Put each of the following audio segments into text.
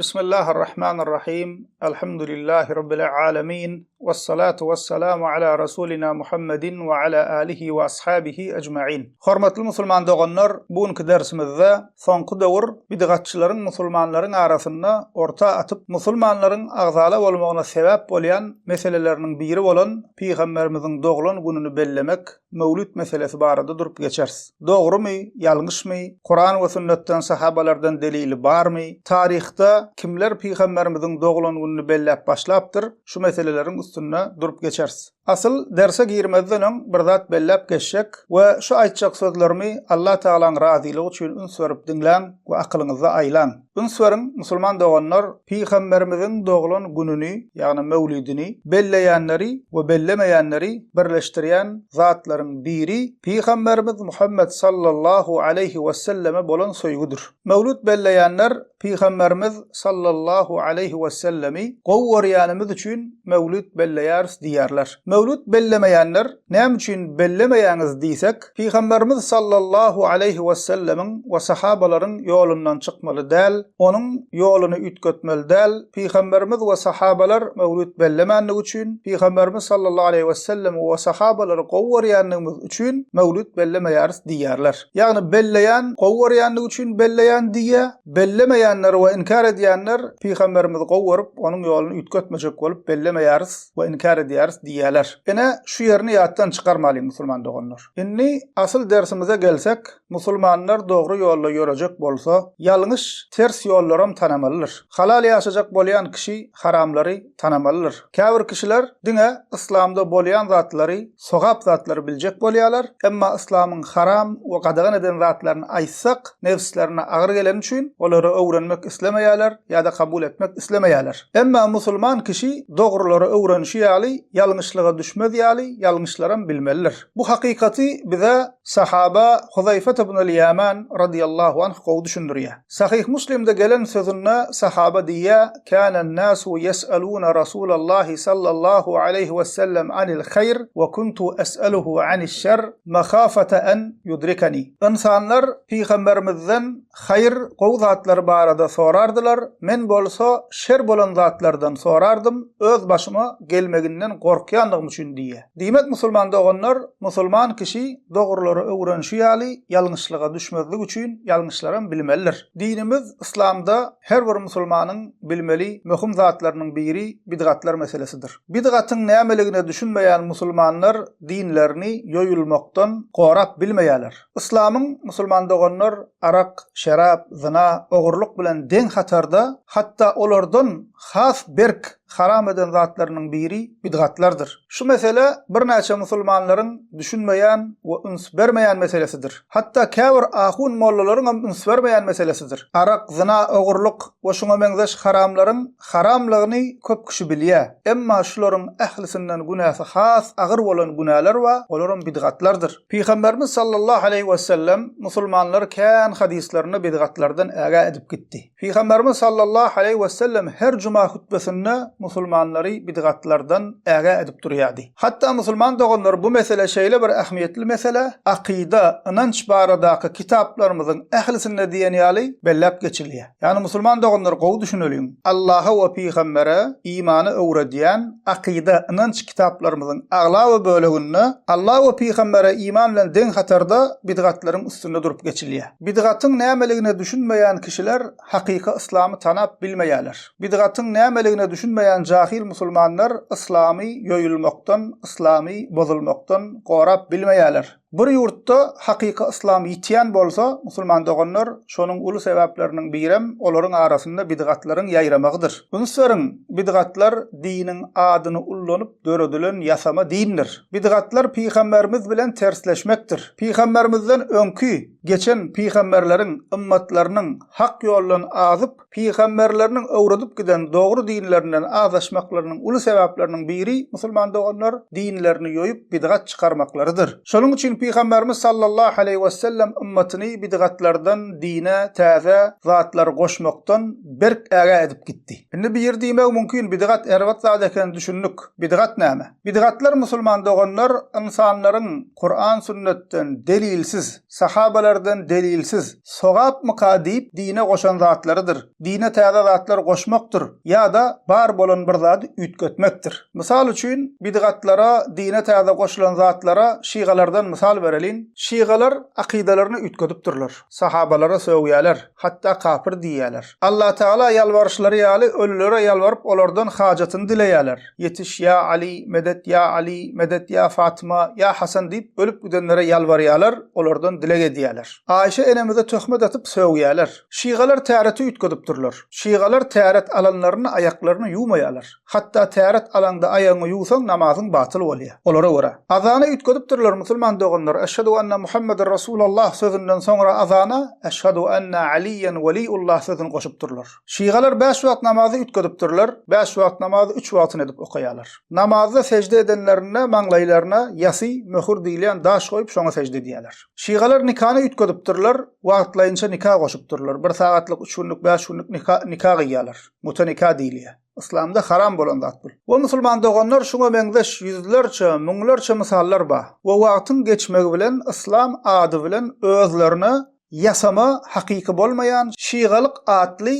Bismillahirrahmanirrahim. Elhamdülillahi Rabbil alemin. Vessalatu vesselamu ala Rasulina Muhammedin ve ala alihi ve ashabihi ecma'in. Hormatly musulman doganlar, bugünkü dersimizde soňky döwür bidgatçylaryň musulmanlaryň arasynda orta atyp musulmanlaryň agzala bolmagyna sebäp bolýan meseleleriniň biri bolan Peýgamberimiziň doglan gününi bellemek, Mevlüt meselesi barada durup geçeriz. Dogrymy, ýalňyşmy? Kur'an we sünnetden sahabalardan delili barmy? Tarihte kimler Peýgamberimiziň doglan gününi belläp başlapdyr? Şu meseleleriň üstünde durup geçeriz. Asıl derse girmezden öň bir zat belläp geçsek we şu aýtjak sözlerimi Allah Taalaň razyligi üçin üns berip dinläň we akylyňyza aýlan. Üns beriň musulman doganlar Peýgamberimiziň doglan gününi, ýagny mevlidini belleýänleri we bellemeýänleri birleşdirýän zatlaryň biri Peýgamberimiz Muhammed sallallahu aleyhi we selleme bolan soýgudyr. Mevlüt belleýänler Peýgamberimiz sallallahu aleyhi we sellemi gowwarýanymyz üçin mevlüt belleýäris diýerler. Mevlüt bellemeýänler näme üçin bellemeýäňiz diýsek, Peýgamberimiz sallallahu aleyhi we sellemiň we sahabalaryň ýolundan çykmaly däl, onuň ýoluny ütgetmeli däl. Peýgamberimiz we sahabalar mevlüt bellemänligi üçin, Peýgamberimiz sallallahu aleyhi we sellem we sahabalary gowwarýanlygymyz üçin mevlüt bellemeýäris diýerler. Ýagny belleýän gowwarýanlygy üçin belleýän diýe, bellemeýänler we inkar edýänler Peýgamberimiz gowwaryp onuň ýoluny ütgetmejek bolup bellemeýäris we inkar edýäris diýerler. Ene şu ýerni ýatdan çykarmaly musulman doganlar. Inni asıl dersimize gelsek, musulmanlar dogry ýolda ýörejek bolsa, ýalňyş ters ýollarym tanamalydyr. Halal ýaşajak bolýan kişi haramlary tanamalydyr. Käbir kişiler diňe islamda bolýan zatlary, sogap zatlary biljek bolýarlar, emma islamyň haram we gadagan eden zatlaryny aýtsak, nefslerine agyr gelen üçin olary öwrenmek islemeýärler ýa-da kabul etmek islemeýärler. Emma musulman kişi dogrulary öwrenýärli, ýalňyşlyga düşmez ýaly, ýalňyşlarym bilmelidir. Bu hakykati bize sahaba Huzayfa ibn al-Yaman radiyallahu anh gowy düşündirýär. Sahih Muslim'de gelen sözünde sahaba diýär: "Kana nasu yes'aluna Rasulullah sallallahu aleyhi ve sellem anil hayr ve kuntu es'aluhu aniş şer mahafata an yudrikani." İnsanlar Peýgamberimizden hayr gowy zatlary barada sorardylar. Men bolsa şer bolan zatlardan sorardım. Öz başyma gelmeginden gorkýandygym üçin diýe. Diýmek musulman doganlar, musulman kişi dogruları öwrenýärli, ýalňyşlyga düşmezlik üçin ýalňyşlarym bilmelidir. Dinimiz İslamda her bir musulmanyň bilmeli möhüm zatlarynyň biri bidgatlar meselesidir. Bidgatyň nämeligine düşünmeýän musulmanlar dinlerini ýoýulmakdan gorap bilmeýärler. İslamyň musulman doganlar arak, şerap, zina, ogurluk bilen deň hatarda, hatda olardan has berk haram eden zatlarynyň biri bidgatlardyr. Şu mesele bir näçe musulmanlaryň düşünmeýän we üns bermeýän meselesidir. Hatda käbir ahun mollalaryň üns bermeýän meselesidir. Arak, zina, ogurluk we şoňa meňzeş haramlaryň haramlygyny köp kişi bilýär. Emma şularyň ählisinden günäsi has agyr bolan günäler we olaryň bidgatlardyr. Peýgamberimiz sallallahu aleyhi we sellem musulmanlar kän hadislerini bidgatlardan äge edip gitdi. Peýgamberimiz sallallahu aleyhi we sellem her cuma hutbesinde musulmanlary bidgatlardan äge edip durýardy. Hatda musulman doganlar bu mesele şeýle bir ähmiýetli mesele, akida, inanç baradaky kitaplarymyzyň ählisine diýen ýaly belläp geçilýär. Ýani musulman doganlar gowy düşüneliň. Allaha we Peýgambere imany öwredýän akida, inanç kitaplarymyzyň agla we bölegini Allah we Peýgambere iman bilen deň hatarda bidgatlaryň üstünde durup geçilýär. Bidgatyň nämeligine düşünmeýän kişiler hakyky islamy tanap bilmeýärler. Bidgatyň nämeligine düşünmeýän jahil musulmanlar islamy ýoýulmakdan, islamy bozulmakdan gorap bilmeýärler. Bir ýurtda hakyky islam ýitýän bolsa, musulman doganlar şonuň uly sebäpleriniň birem olaryň arasynda bidgatlaryň ýaýramagydyr. Ünsüriň bidgatlar diniň adyny ullanyp döredilen ýasama dindir. Bidgatlar Peýgamberimiz bilen tersleşmekdir. Peýgamberimizden öňkü geçen peýgamberleriň ümmetleriniň hak ýoldan azyp, peýgamberleriniň öwredip giden dogry dinlerinden azaşmaklarynyň uly sebäpleriniň biri musulman doganlar dinlerini ýoýup bidgat çykarmaklarydyr. Şonuň üçin Peygamberimiz sallallahu aleyhi ve sellem ümmetini bidgatlardan, dine, täze zatlar goşmaktan berk äge edip gitdi. Indi bir yer diýmek mümkin bidgat erwat zat eken düşündik. Bidgat näme? Bidgatlar musulman doganlar insanlaryň Kur'an sünnetten delilsiz, sahabalardan delilsiz, sogap mukadip dine goşan zatlarydyr. Dine täze zatlar goşmakdyr ýa-da bar bolan bir zat ütgetmekdir. Misal üçin bidgatlara, dine täze goşulan zatlara şigalardan misal berelin. Şigalar akidalaryny ütgedipdirler. Sahabalara söwýärler, hatda kafir diýýärler. Allah Taala ýalvarşlary ýaly ölülere ýalwaryp olardan hajatyny dileýärler. Yetiş ya Ali, medet ya Ali, medet ya Fatıma, ya Hasan diýip ölüp gidenlere ýalwarýarlar, olardan dilek edýärler. Aýşe enemize töhmet atyp söwýärler. Şigalar täret'i ütgedipdirler. Şigalar täret alanlaryny aýaklaryny ýumaýarlar. Hatda täret alanda aýagyny ýuwsaň namazyň batyl bolýar. Olara görä azana ütgedipdirler musulman doganlar. Eşhedü enne Muhammeden Rasulullah sözünden sonra azana eşhedü enne Aliyen veliyullah sözüni goşupdurlar. Şigalar 5 wagt namazy ütgedipdirler. 5 wagt namazy 3 wagtyny edip okaýarlar. Namazda secde edenlerine, maňlaýlaryna ýasy möhür diýilen daş goýup şoňa secde edýärler. Şigalar nikahny ütgedipdirler. Wagtlaýynça nikah goşupdurlar. 1 sagatlyk, 3 günlük, 5 günlük nikah giyýärler. Mutenikah diýilýär. İslamda haram bolan zat bu. Bu musulman doganlar şoňa meňzeş yüzlerçe, müňlerçe misallar bar. We wagtyň geçmegi bilen İslam ady bilen özlerini ýasama hakyky bolmayan şigalyk atly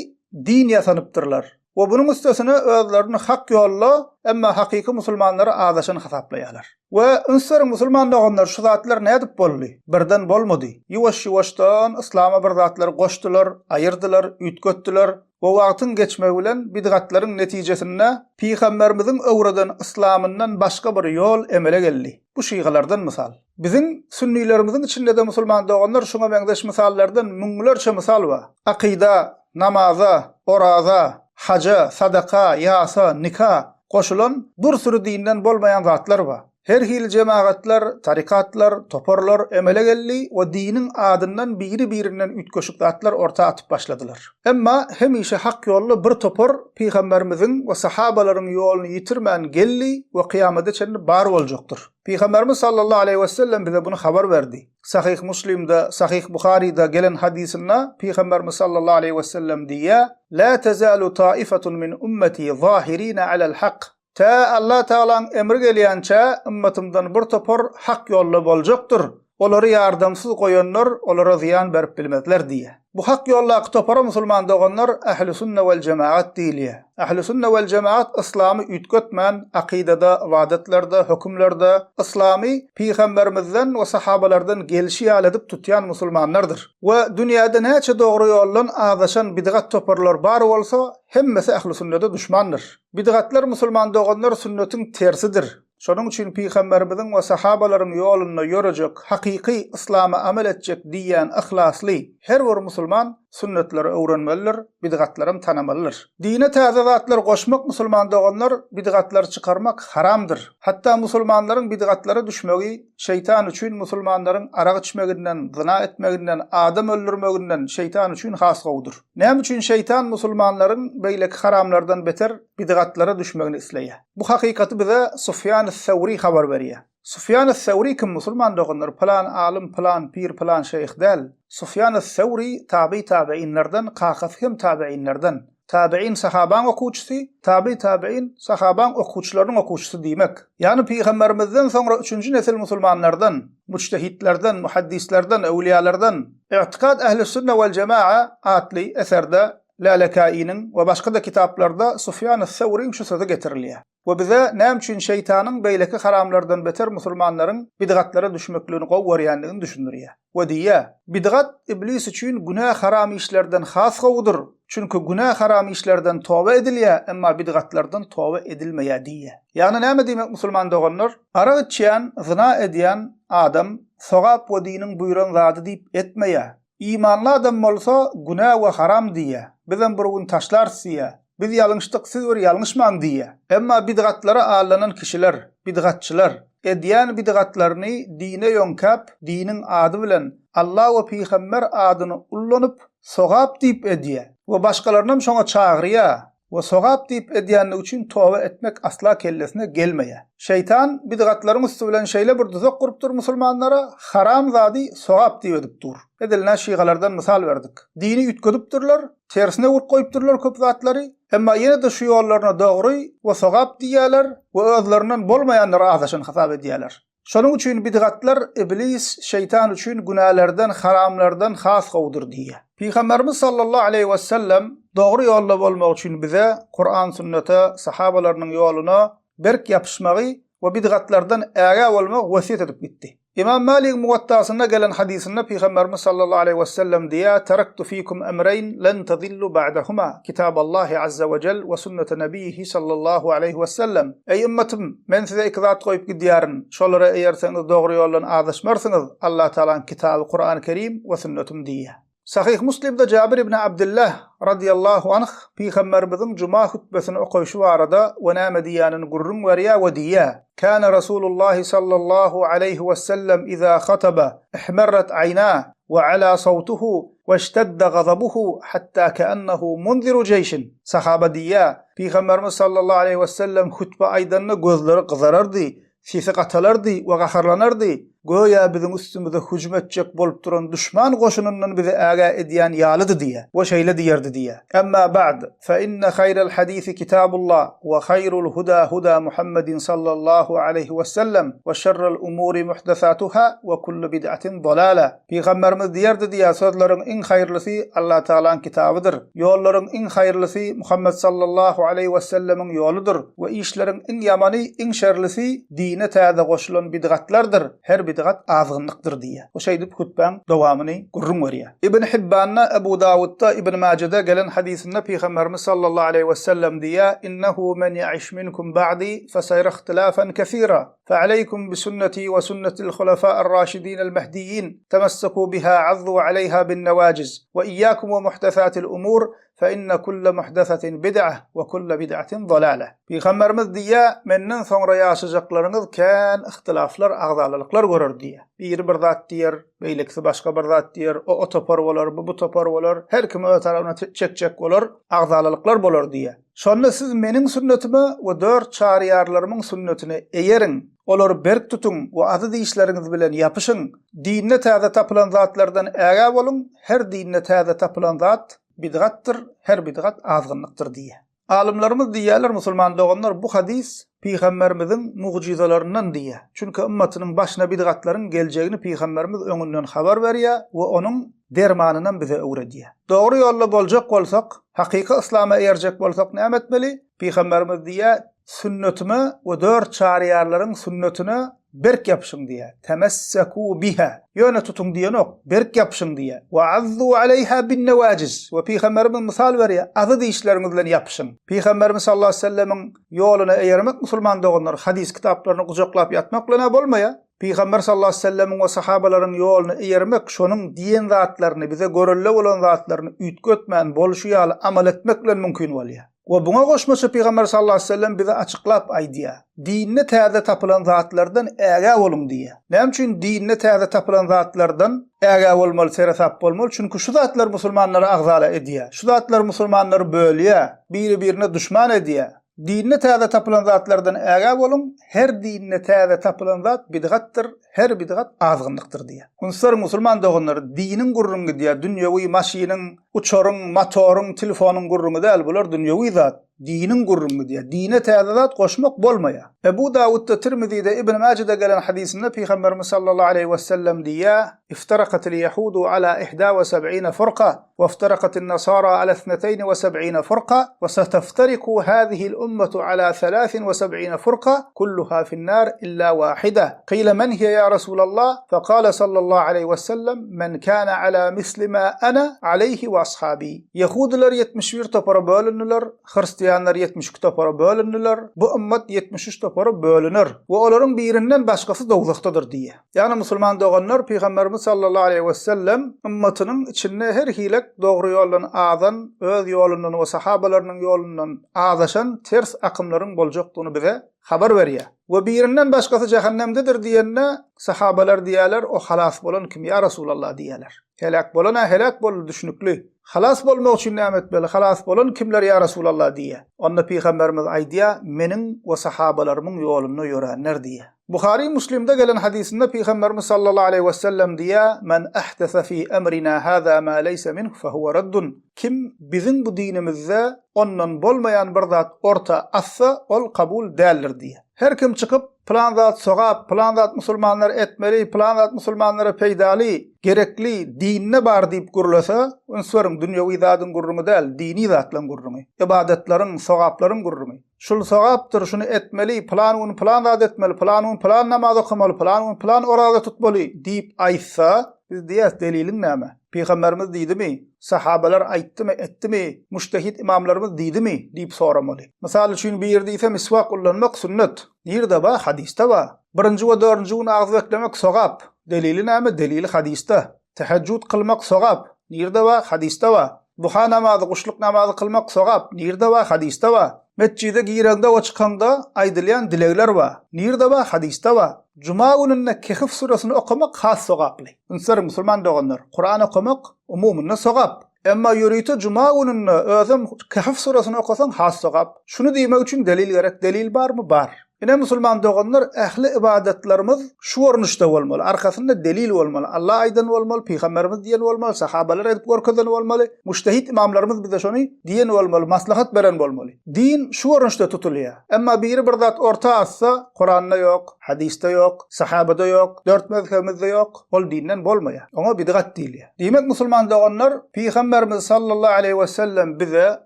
din ýasanypdyrlar. We bunyň üstesine özlerini hak ýolla emma hakyky musulmanlary adaşan hasaplaýarlar. We ünsür musulman doganlar şu zatlar nädip boldy? Birden bolmady. Ýuwaş-ýuwaşdan İslama bir zatlar goşdular, aýyrdylar, ütgetdiler. O wagtyň geçmegi bilen bidgatlaryň netijesinde Peygamberimiziň öwreden İslamyndan başga bir ýol emele geldi. Bu şigalardan misal. Bizim sünnilerimiziň içinde de musulman doganlar şoňa meňzeş misallardan müňlerçe misal bar. Akida, namaza, oraza, haja, sadaka, ýasa, nikah goşulan bir sürü dinden bolmayan zatlar bar. Her hil cemaatlar, tarikatlar, toporlar emele geldi we dinin adından biri-birinden ütköşük zatlar orta atyp başladylar. Emma hemişe hak ýolly bir topor Peygamberimiziň we sahabalaryň ýoluny ýitirmän geldi we kıyamete çenli bar boljakdyr. Peygamberimiz sallallahu aleyhi ve sellem bize bunu haber verdi. Sahih Müslim'de, Sahih Buhari'de gelen hadisinde Peygamberimiz sallallahu aleyhi ve sellem diye "La tezalu taifetun min ummeti zahirina alel hak." Ta Allah Taala'nın emri gelýänçe ümmetimden bir topor hak ýolly boljakdyr. Olary ýardamsyz goýanlar olara ziyan berip bilmezler diye. Bu hak ýollaky topora musulman doganlar Ähli sünne wel cemaat diýilýär. Ähli sünne wel cemaat İslamy ütgetmän akidada, ibadetlerde, hökümlerde İslamy Peygamberimizden we sahabalardan gelişi ýaly edip tutýan musulmanlardyr. We dünýäde näçe dogry ýollan adaşan bidgat toporlar bar bolsa, hemmesi Ähli sünnede düşmandyr. Bidgatlar musulman doganlar sünnetiň tersidir. Şonuň üçin Peygamberimiziň we sahabalaryň ýolunda ýörejek, hakyky İslama amel etjek diýen ihlasly her bir musulman sünnetlere öwrenmelidir, bidgatlarym tanamalydyr. Dine täze zatlar goşmak musulman doganlar bidgatlar çykarmak haramdyr. Hatda musulmanlaryň bidgatlary düşmegi şeytan üçin musulmanlaryň araq içmeginden, zina etmeginden, adam öldürmeginden şeytan üçin has gowdur. Näme üçin şeytan musulmanlaryň beýleki haramlardan beter bidgatlara düşmegini isleýär. Bu hakykaty bize Sufyan-ı-Thawri haber berýär. Sufyan-ı-Thawri kim musulman doganlar plan alim, plan pir, plan şeyh del. Sufyan-ı-Thawri tabi'inlerden, kakasy hem tabi'inlerden. Tabi'in sahaban okuwçysy, tabi'in sahaban okuwçylaryň okuwçysy diýmek. Yani Peygamberimizden sonra 3-nji nesil musulmanlardan, mujtehitlerden, muhaddislerden, ewliyalardan, i'tikad ähli sünne wel cemaa atly eserde Lalakaiyning we başga da kitaplarda Sufyan-ı-Thawriň şu söze getirilýär. We bize näme üçin şeytanyň beýleki haramlardan beter musulmanlaryň bidgatlara düşmekligini gowwarýandygyny düşündirýär. We diýär, bidgat iblis üçin günah haram işlerden has gowdur. Çünkü günah haram işlerden tövbe edilýär, emma bidgatlardan tövbe edilmeýär diýär. Yani näme diýmek musulman doganlar? Araq içýän, zina edýän adam sogap we diniň buýran zady diýip etmeýär. İmanly adam bolsa günah we haram diýär. Bizem bir gün taşlarsyýar. Biz ýalňyşdyk, siz bir ýalňyşman diýär. Emma bidgatlara alanan kişiler, bidgatçylar edýän bidgatlaryny dine ýönkäp, diniň ady bilen Allah we Peygamber adyny ullanyp, sogap diýip edýär. We başgalaryny şoňa çagyrýar. ve sogap diýip edýänlik üçin toba etmek asla kellesine gelmeýär. Şeytan bidgatlaryň üstü bilen şeýle bir tuzak gurup dur musulmanlara haram zady sogap diýip edip dur. Edilen şigalardan misal verdik. Dini ütkedipdirler, tersine vurup goýupdyrlar köp zatlary. Emma ýene de şu ýollaryna dogry we sogap diýerler we özlerinden bolmaýanlara azaşan hasap edýärler. Şonuň üçin bidgatlar iblis, şeytan üçin günahlardan, haramlardan has gowdur diýär. Peygamberimiz sallallahu aleyhi ve sellem dogry ýolda bolmak üçin bize Kur'an sünnete, sahabalarynyň ýoluna berk yapışmagy we bidgatlardan äge bolmak wesiýet edip gitdi. İmam Malik Muvattasynda gelen hadisinde Peygamberimiz sallallahu aleyhi ve sellem diýär: "Taraktu fikum emreyn len tadillu ba'dahuma, kitaballahi azza ve cel ve sünnete nebiyhi sallallahu aleyhi ve sellem." Ey ümmetim, men size iki zat goýup gidýäryn. Şolara eger seňiz dogry ýoldan adaşmarsyňyz, Allah Taala'nın kitabı Kur'an-ı Kerim we sünnetim diýär. Sahih Muslim'de Cabir ibn Abdullah radiyallahu anh Peygamberimizin cuma hutbesini okuyuşu barada ve näme diýänini gurrun berýär we diýär: "Kana Rasulullah sallallahu aleyhi ve sellem iza khataba ihmarrat ayna ve ala sawtuhu ve ishtadda gazabuhu hatta kaannahu munziru jeýşin." Sahaba diýär: Peygamberimiz sallallahu aleyhi ve sellem hutba aýdanda gözleri gyzarardy, sesi gatalardy we gaharlanardy. Goýa biziň üstümize hüjüm etjek bolup duran düşman goşunundan bize äge edýän ýalydy diýe. O şeýle diýerdi diýe. Amma ba'd, fa inna haýral hadisi kitabullah we hayrul huda huda Muhammedin sallallahu aleyhi ve sellem ve şerrel umuri muhdesatuhâ ve kullu bid'atin dalâle. Peygamberimiz diýerdi diýe, sözleriň iň haýrlysy Allah Taala'nın kitabydyr. Ýollaryň iň haýrlysy Muhammed sallallahu aleyhi ve sellemiň ýoludur we işleriň iň ýamany, iň şerlisi dine täze goşulan bid'atlardyr. Her bid'at azgınlıktır diye. O şeýdip hutban dowamyny gurrun berýär. İbn Hibbanna, Abu Davud'da, Ibn Majah'da gelen hadisinde Peygamberimiz sallallahu aleyhi ve sellem diýär: "İnnehu men ya'ish minkum ba'di fesayra ihtilafan kesira. Fe'aleykum bi sunnati ve sunnetil hulefâ'ir râşidîn'el mehdiyyin. Temessakû biha, azzu aleyha bin nevaciz. Ve iyyakum ve muhdesatil umur. فإن كل محدثة بدعة وكل بدعة ضلالة." Peygamberimiz diýär: "Menden soňra ýaşajaklaryňyz kän ihtilaflar, agzalyklar görür" diýär. Bir zat diýer, beýlekisi başga bir zat diýer, o topar bolar, bu topar bolar, her kim öz tarabyna çekçek bolar, agzalyklar bolar diýär. Şonda siz meniň sünnetime we dört çaryarlarymyň sünnetine eýeriň. Olar berk tutun we azy diýişleriňiz bilen ýapyşyň. Dinne täze tapylan zatlardan äge bolun. Her dinne täze tapylan zat bid'attyr, her bid'at azgınlıktır diye. Alimlerimiz diýerler, musulman doganlar, bu hadis Peygamberimizin mucizalarynyň diye. Çünkü ümmetiniň başyna bid'atlaryň geljegini Peygamberimiz öňünden habar berýär we onuň dermanynyň bize öwredýär. Dogry ýolda boljak bolsak, hakyky islama erjek bolsak näme etmeli? Peygamberimiz diýär: "Sünnetime we dört çaryarlaryň sünnetine berk yapışın diye. Temessakû biha. Yöne tutun diye nok. Berk yapışın diye. Ve azzu aleyha bin nevaciz. Ve Peygamberimiz misal veriyor. Azı deyişlerinizle yapışın. Peygamberimiz sallallahu aleyhi ve sellemin yoluna eğermek musulman doganlar hadis kitaplarını kucaklap yatmakla ne bolmaya? Peygamber sallallahu aleyhi ve sellemin ve sahabalaryň yoluna eğermek, şonun diyen zatlaryny, bize görülle bolan zatlaryny ütkötmän bolşy ýaly amal etmekle mümkin bolýar. Ve buna goşmaça Peygamber sallallahu aleyhi ve sellem bize açıklap aýdýar. Dinne täze tapylan zatlardan äge bolun diye. Näme üçin dinne täze tapylan zatlardan äge bolmaly, serasap bolmaly? Çünkü şu zatlar musulmanlara agzala edýär. Şu zatlar musulmanlary bölýär, biri-birine düşman edýär. Dinne täze tapylan zatlardan äge bolun. Her dinne täze tapylan zat bid'attyr, her bid'at azgınlıktır diye. Unsur musulman doganlar dinin gurrungy diye, dünýäwi maşynyň, uçaryň, motoryň, telefonyň gurrungy däl, bular dünýäwi zat. Dinin gurrungy diye. Dine täze zat goşmak bolmaýar. Abu Davud'da, Tirmizi'de, Ibn Majah'da gelen hadisinde Peygamberimiz sallallahu aleyhi ve sellem diýär: "İftaraqatil yahudu ala 71 fırqa ve iftaraqatin nasara ala 72 fırqa ve sataftariku hadihi'l ummetu ala 73 fırqa kulluha fi'n-nar illa wahida." Qila man hiya ya Resulallah? Faqala sallallahu aleyhi ve sellem: "Men kana ala misli ma ana alayhi ve ashabi." Yahudiler 71 topara bölündiler, Hristiyanlar 72 topara bölündiler, bu ümmet 73 topara bölünür ve olaryň birinden başgasy dowlukdadyr diýe. Ýani musulman doganlar, Peygamberimiz sallallahu aleyhi ve sellem ümmetiniň içinde her hilek dogry ýoldan azan, öz ýolundan we sahabalarynyň ýolundan azaşan ters akymlaryň boljakdygyny bize habar berýär. Ve birinden başgasy cehennemdedir diýenne sahabalar diýerler, o halas bolan kim ya Rasulullah diýerler. Helak bolana helak bol düşnükli. Halas bolmak üçin näme etmeli? Halas bolan kimler ya Rasulullah diýär. Onda Peygamberimiz aýdýar, meniň we sahabalarynyň ýoluny ýörenler diýär. Buhari Muslim'de gelen hadisinde Peygamberimiz sallallahu aleyhi ve sellem diye men ahdasa fi emrina hada ma leysa minhu fehuve raddun. Kim bizim bu dinimizde ondan bolmayan bir zat orta assa ol kabul değildir diye. Her kim çıkıp plan zat sogap, plan zat musulmanlar etmeli, plan zat musulmanlara peydali, gerekli dinine bar deyip gurulasa, onsorun dünyavi zatın gurrumu değil, dini zatlan gurrumu, ibadetlerin, sogapların gurrumu. Şul sogaptır, şunu etmeli, plan zat etmeli, plan namazı kılmalı, plan orada tutmalı deyip aysa, biz diyes delilin näme? Peygamberimiz diýdi mi? Sahabalar aýtdymy, etdimi? Mujtehid imamlarymız diýdimi? diýip soramaly. Mysal üçin bir ýerde ise miswak ullanmak sünnet. Ýerde ba, hadiste ba. Birinji we dördünji gün agzy beklemek sogap. Delili näme? Delili hadiste. Tahajjud kılmak sogap. Ýerde ba, hadiste ba. Duha namazy, guşluk namazy kılmak sogap. Ýerde ba, hadiste ba. Mescide girende we çykanda aýdylýan dilekler ba. Ýerde ba, hadiste ba. Cuma gününde Kehf surasını okumak has sogaply. Ünsür musulman doganlar, Kur'an okumak umumunda sogap. Emma ýürüýte Cuma gününde özüm Kehf surasını okusaň has sogap. Şunu diýmek üçin delil gerek. Delil barmy? Bar. Ine musulman doganlar ähli ibadetlerimiz şu ornuşda bolmaly. Arkasynda delil bolmaly. Allah aýdan bolmaly, Peygamberimiz diýen bolmaly, sahabalar edip görkezden bolmaly, mujtehid imamlarymyz bize şonu diýen bolmaly, maslahat beren bolmaly. Din şu ornuşda tutulýar. Emma biri bir zat orta atsa, Kur'anda yok, hadiste yok, sahabada yok, dört mezhebimizde yok, ol dinden bolmaýar. Oňa bidgat diýilýär. Demek musulman doganlar Peygamberimiz sallallahu aleyhi ve sellem bize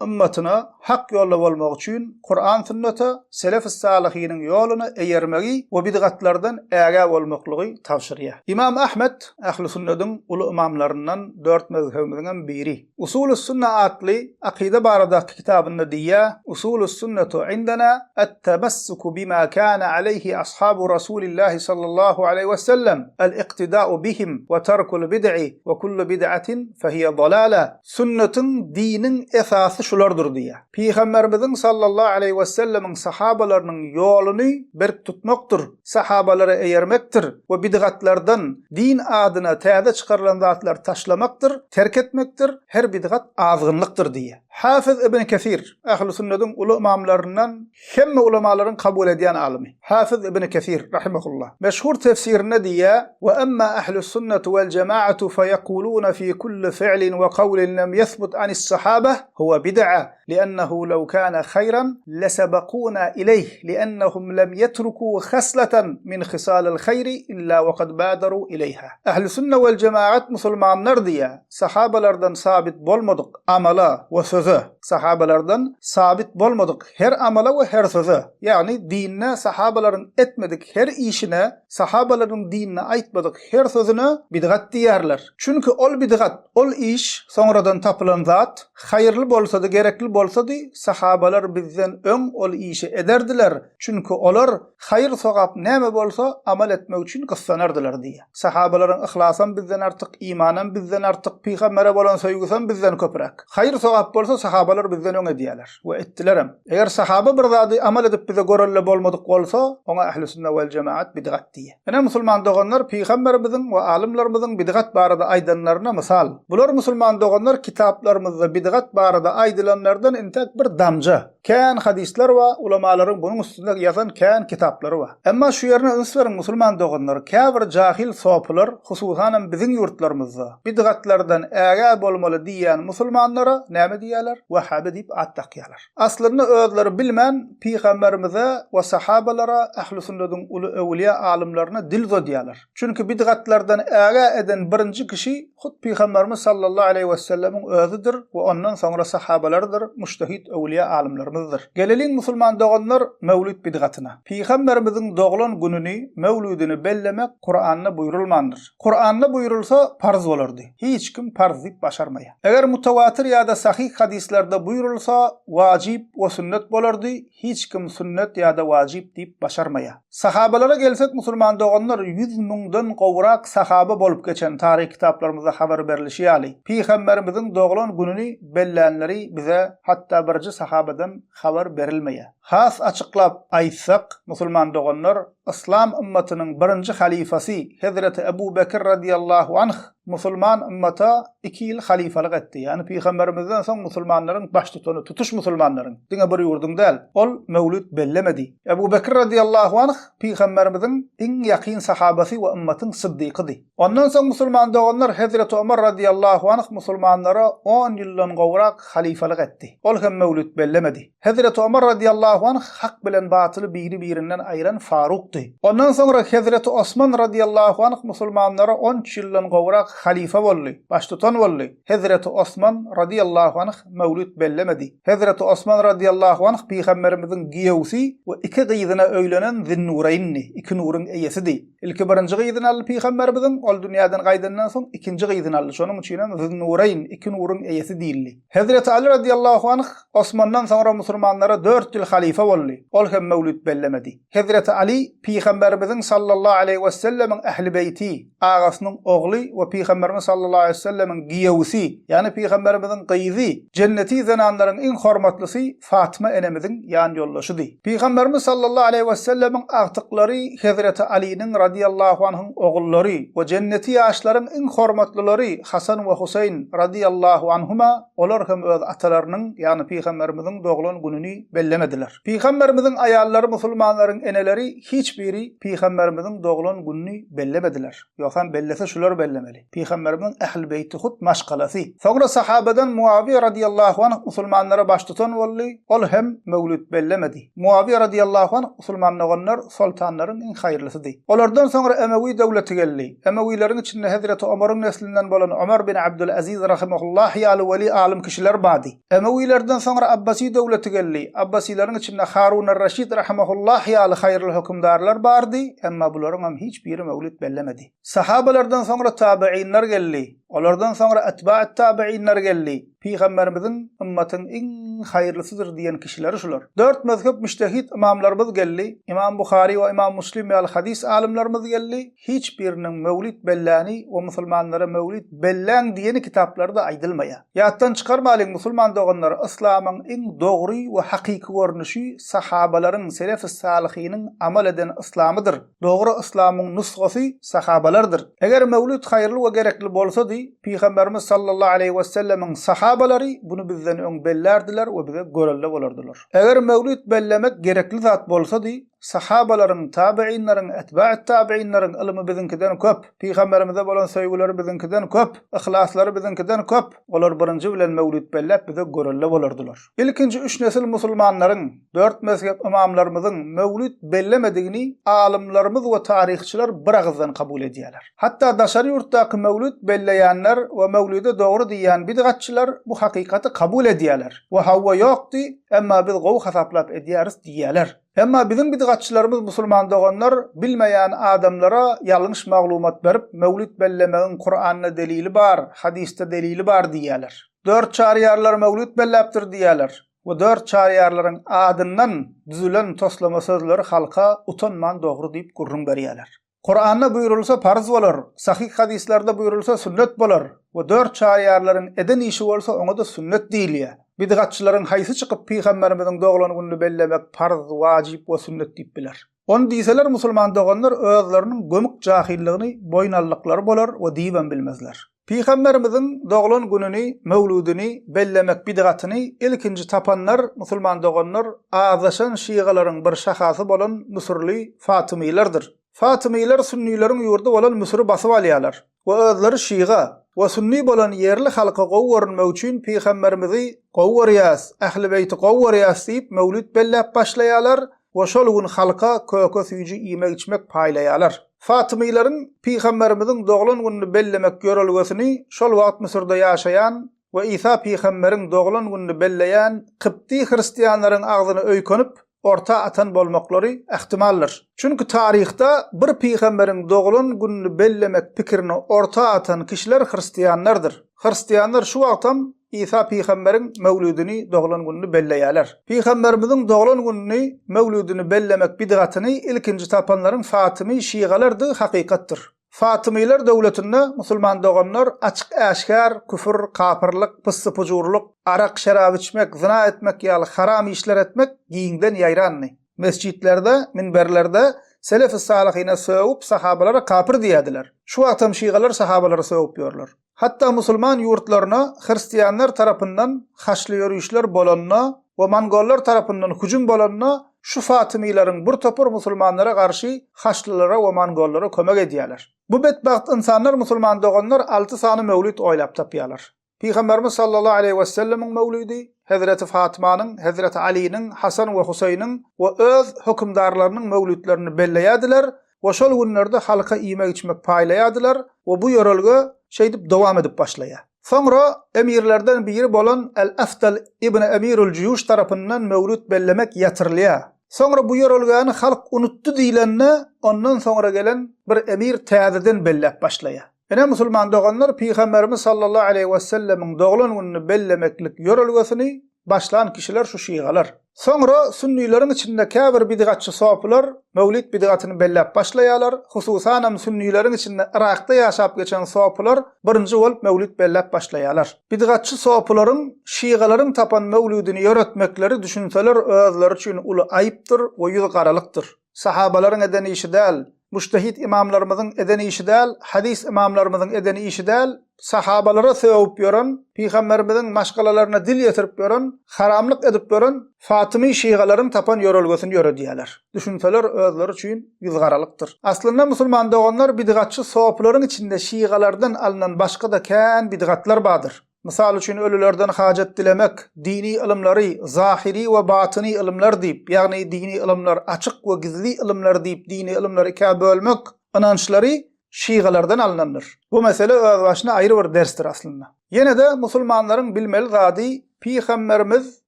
ümmetine hak ýolda bolmak üçin Kur'an sünnete, selef-i salihinin ýoluna eýermegi we bidgatlardan äge bolmaklygy tawşyrýar. İmam Ahmed ahli sünnetin uly imamlaryndan dört mezhebimizden biri. Usul-us sünne adly akide barada kitabynda diýär, usul-us sünnetu indana at-tamassuku bima kana aleyhi ashabu Rasulillah sallallahu aleyhi ve sellem, el-iqtida'u bihim ve terkul bid'i ve kullu bid'atin fehiye dalala. Sünnetin dinin esasy şulardyr diýär. Peygamberimizin sallallahu aleyhi ve sellemin sahabalarynyň ýoluny berk tutmakdyr, sahabalara eýermekdir we bidgatlardan din adyna täze çykarylan zatlar taşlamakdyr, terk etmekdir. Her bidgat azgynlykdyr diýär. Hafiz ibn Kesir, ahli sünnetin uly imamlaryndan hemme ulamaların kabul edýän alimi. Hafiz ibn Kesir rahimehullah. Meşhur tefsirinde diýär: "Ve amma ahli sünnet vel cemaatu feyekuluna fi kulli fi'lin ve kawlin lem yethbut anis sahaba huwa bid'a, li'annahu law kana khayran lesabaquna ilayh, li'annahum lem yetruku khaslatan min khisalil khayri illa ve kad badaru ilayha." Ahli sünnet vel cemaat musulmanlar diýär, sahabalardan sabit bolmadyk amala we söze. Sahabalardan sabit bolmadyk her amala we her söze. Yani dinne sahabaların etmedik her işine, sahabaların dinine aýtmadyk her sözüne bidgat diýerler. Çünkü ol bidgat, ol iş sonradan tapılan zat, hayırlı bolsa da gerekli bolsa da sahabalar bizden öň ol işi ederdiler. Çünkü olar hayır sogap näme bolsa amal etmek üçin gyssanardylar diýär. Sahabaların ihlasam bizden artyk, imanan bizden artyk, peygambere bolan söýgüsem bizden köprek. Hayır sogap bolsa sahabalar bizden öň edýärler we etdilerem. Eger sahaba bir zady amal edip bize görelle bolmadyk bolsa, oňa ahli sünnet we cemaat bidgat diýär. Ene musulman doganlar peygamberimizin we alimlerimizin bidgat barada aýdanlaryna misal. Bular musulman doganlar kitaplarymyzda bidgat barada aýdylanlardan entek bir damja. Kän hadisler we ulamalaryň bunyň üstünde ýazan kän kitaplary bar. Emma şu ýerine ünsüren musulman doganlar, käbir jahil soplar, hususan biziň ýurtlarymyzda bidgatlardan äge bolmaly diýen musulmanlara näme diýerler? Wahhabi diýip at takýarlar. Aslyny özleri bilmän peygamberimize we sahabalara, ahli sünnetin uly ewliya alimlerine dilzo diýerler. Çünkü bidgatlardan äge eden birinji kişi hut peygamberimiz sallallahu aleyhi ve sellemin özüdir we ondan soňra sahabalardyr, mujtehid ewliya alimlerimizdir. Geleliň musulman doganlar mevlid bidgatyna. Peygamberimizin doglan gününi, mevlidini bellemek Kur'an'da buyurulmandyr. Kur'an'da buyurulsa farz bolardy. Hiç kim farz diýip başarmaýar. Eger mutawatir ýa-da sahih hadislerde buyurulsa wajib we sünnet bolardy. Hiç kim sünnet ýa-da wajib diýip başarmaýar. Sahabalara gelsek musulman doganlar 100 000'dan gowrak sahaba bolup geçen tarih kitaplarymyzda habar berilýär. Peygamberimizin doglan gününi bellenleri bize hatta birji sahabadan habar berilmeýär. Has açıklap aýtsak, musulman doganlar, İslam ümmetinin birinci halifasi Hazreti Ebu Bekir radiyallahu anh musulman ümmeta 2 ýyl halifalyk etdi. Yani Peygamberimizden soň musulmanlaryň baş tutany, tutuş musulmanlaryň diňe bir ýurdun däl. Ol mevlüt bellemedi. Ebu Bekir radiyallahu anh Peygamberimizin iň ýakyn sahabasy we ümmetin siddiqydy. Ondan soň musulman doganlar Hazreti Ömer radiyallahu anh musulmanlara 10 ýyldan gowrak halifalyk etdi. Ol hem mevlüt bellemedi. Hazreti Ömer radiyallahu anh hak bilen batyly biri-birinden aýran Faruk. Ondan sonra Hazreti Osman radiyallahu anh musulmanlara 10 ýyldan gowrak halifa boldy, baş tutan boldy. Hazreti Osman radiyallahu anh mevlüt bellemedi. Hazreti Osman radiyallahu anh Peygamberimizin giyewsi we 2 gyzyna öýlenen Zinnurayn, 2 nuryň eýesidi. Ilki birinji gyzyny alyp Peygamberimizin ol dünýäden gaýdandan soň ikinji gyzyny aldy. Şonuň üçin Zinnurayn 2 nuryň eýesi diýildi. Hazreti Ali radiyallahu anh Osmandan sonra musulmanlara 4 ýyl halifa boldy. Ol hem mevlüt bellemedi. Hazreti Ali Peygamberimizin sallallahu aleyhi ve sellemin ehli beyti, ağasynyň ogly we Peygamberimiz sallallahu aleyhi ve sellemin giyewsi, yani Peygamberimizin gyzy, cenneti zananlaryň iň hormatlysy Fatıma enemizin ýan ýollaşydy. Peygamberimiz sallallahu aleyhi ve sellemin agtyklary Hazreti Ali'nin radiyallahu anh'ın ogullary we cenneti ýaşlaryň iň hormatlylary Hasan we Husayn radiyallahu anhuma, olar hem öz atalarynyň, yani Peygamberimizin doglan gününi bellemediler. Peygamberimizin aýallary musulmanlaryň eneleri hiçbiri Peygamberimizin doglan gününi bellemediler. Ýoksa bellese şular bellemeli. Peygamberimizin ehl beyti hut maşgalasy. Soňra sahabadan Muawiye radiyallahu anh musulmanlara baş tutan boldy. Ol hem mevlüt bellemedi. Muawiye radiyallahu anh musulmanlar sultanlaryň iň haýyrlysydy. Olardan soňra Emewi döwleti geldi. Emewilerin içinde Hazreti Ömer'in neslinden bolan Ömer bin Abdülaziz rahimehullah ýaly weli alim kişiler bady. Emewilerden soňra Abbasi döwleti geldi. Abbasilerin içinde Harun er-Raşid rahimehullah ýaly haýyrly hukmdarlar bardy, emma bularyň hem hiç biri mevlüt bellemedi. Sahabalardan soňra tabiinler geldi. Olardan soňra etba'at tabiinler geldi. Peygamberimizin ümmetin iň haýyrlysydyr diýen kişiler şular. 4 mezhep müştehid imamlarymyz geldi. İmam Buhari we İmam Müslim ýaly hadis alimlerimiz geldi. Hiç biriniň mevlid belläni we musulmanlara mevlid belläň diýeni kitaplarda aýdylmaýar. Ýatdan çykarmalyň musulman doganlar islamyň iň dogry we hakyky görnüşi sahabalaryň selef-i salihiniň amal eden islamydyr. Dogry islamyň nusgasy sahabalardyr. Eger mevlid haýyrly we gerekli bolsady, Peygamberimiz sallallahu aleyhi ve sellemin sahabalary bunu bizden öň bellerdiler we bize görelle bolardylar. Eger mevlid bellemek gerekli zat bolsady, sahabalaryň, tabiinlaryň, etba'at tabiinlaryň ilmi bizinkiden köp, Peygamberimize bolan söýgüleri bizinkiden köp, ihlasları bizinkiden köp. Olar birinji bilen mevlid bellep bize görelle bolardylar. Ilkinji 3 nesil musulmanlaryň, 4 mezhep imamlarymyzyň mevlid bellemedigini alimlerimiz we tarihçiler bir agızdan kabul edýärler. Hatda daşary ýurtdaky mevlid belleýänler we mevlide dogry diýen bidgatçylar bu hakykaty kabul edýärler. We hawa ýokdy, emma biz gowy hasaplap edýäris diýärler. Emma bizim bidgatçylarymyz musulman doganlar bilmeýän adamlara ýalňyş maglumat berip mevlid bellemegiň Kur'anyna delili bar, hadiste delili bar diýärler. 4 çarýarlar mevlid belläpdir diýärler. We 4 çarýarlaryň adyndan düzülen toslama sözleri halka utanman dogry diýip gurrun berýärler. Kur'an'da buyurulsa farz bolar, sahih hadislerde buyurulsa sünnet bolar we 4 çarýarlaryň eden işi bolsa oňa da sünnet diýilýär. Bidgatçylaryň haýsy çykyp Peygamberimiziň doglan gününi bellemek farz, wajib we sünnet diýip biler. On diýseler musulman doganlar özleriniň gömük jahilligini boýnallyklary bolar we diýen bilmezler. Peygamberimiziň doglan gününi, mevludini bellemek bidgatyny ilkinji tapanlar musulman doganlar azaşan şiýgalaryň bir şahasy bolan Müsürli Fatymilerdir. Fatymiler sünniýleriň ýurdu bolan Müsürü basyp alýarlar we özleri şiýga we sunni bolan yerli halka gowurmak üçin Peygamberimizi gowurýas, ähli beýti gowurýas diýip mevlid bellep başlaýarlar we şol gün halka köke süýji iýmek içmek paýlaýarlar. Fatymilerin Peygamberimiziň doglan gününi bellemek görelgesini şol wagt Mysyrda ýaşaýan we İsa Peýgamberiň doglan gününi belleýän Kıpti hristiýanlaryň agzyny öýkenip orta atan bolmaklary ähtimallar. Çünki tarihta bir peýgamberiň doglan gününi bellemek pikirini orta atan kişiler hristiýanlardyr. Hristiýanlar şu wagtam İsa Peýgamberiň mevludini doglan gününi belleýärler. Peýgamberimiziň doglan gününi mevludini bellemek bidgatyny ilkinji tapanlaryň Fatymy şiýgalardy, hakykatdyr. Fatimiyler döwletinde musulman doganlar açyk aşkar küfür, kapyrlyk, pyssypujurlyk, arak şarap içmek, zina etmek ýaly haram işler etmek giýinden ýaýranny. Mescitlerde, minberlerde selef-i salihine söwüp sahabalara kapyr diýdiler. Şu wagtam şiğalar sahabalara söwüp ýörler. Hatta musulman ýurtlaryna hristiýanlar tarapyndan haçly ýörüşler bolanyna we mongollar tarapyndan hüjüm bolanyna şu Fatimiylerin bir topur musulmanlara karşı haçlylara we mongollara kömek edýärler. Bu bedbaht insanlar musulman doganlar 6 sany mevlüt oýlap tapýarlar. Peygamberimiz sallallahu aleyhi ve sellemin mevlüdi, Hazreti Fatymanyň, Hazreti Ali'nin, Hasan we Husaýnyň we öz hükümdarlarynyň mevlütlerini belleýärdiler we şol günlerde halka iýmek içmek paýlaýardylar we bu ýörelge şeýdip dowam edip başlaýar. Sonra emirlerden biri bolan El-Afdal ibn Emirul Juyush tarapyndan mevlüt bellemek ýatyrylyar. Sonra bu ýörelgäni halk unutdy diýilende ondan sonra gelen bir emir täzeden bellep başlaýar. Ene musulman doganlar Peygamberimiz sallallahu aleyhi ve sellemiň doglan gününi bellemeklik ýörelgesini başlan kişiler şu şiğalar. Sonra sünnilerin içinde käbir bidgatçy soplar mevlid bidgatyny bellep başlaýarlar. Hususan sünnilerin içinde Irakda ýaşap geçen soplar birinji bolup mevlid bellep başlaýarlar. Bidgatçy soplaryň şiğalaryň tapan mevlidini ýöretmekleri düşünseler özleri üçin uly aýypdyr we ýüzgaralykdyr. Sahabalaryň edeni işi däl, mujtehid imamlarymyzyň edeni işi däl, hadis imamlarymyzyň edeni işi däl, sahabalara söwüp ýören, Peygamberimiziň maşgalalaryna dil ýetirip ýören, haramlyk edip ýören Fatymy şiğalaryň tapan ýörelgesini ýöredýärler. Düşünseler özleri üçin ýyzgaralykdyr. Aslynda musulman doganlar bidgatçy soplaryň içinde şiğalardan alynan başga da kän bidgatlar bardyr. Misal üçin ölülerden hajat dilemek, dini ilimleri, zahiri we batyny ilimler diýip, ýagny dini ilimler açyk we gizli ilimler diýip dini ilimleri ikä bölmek inançlary şiğalardan alınanlar. Bu mesele öz başyna aýry bir dersdir aslynda. Ýene de musulmanlaryň bilmeli zady Peygamberimiz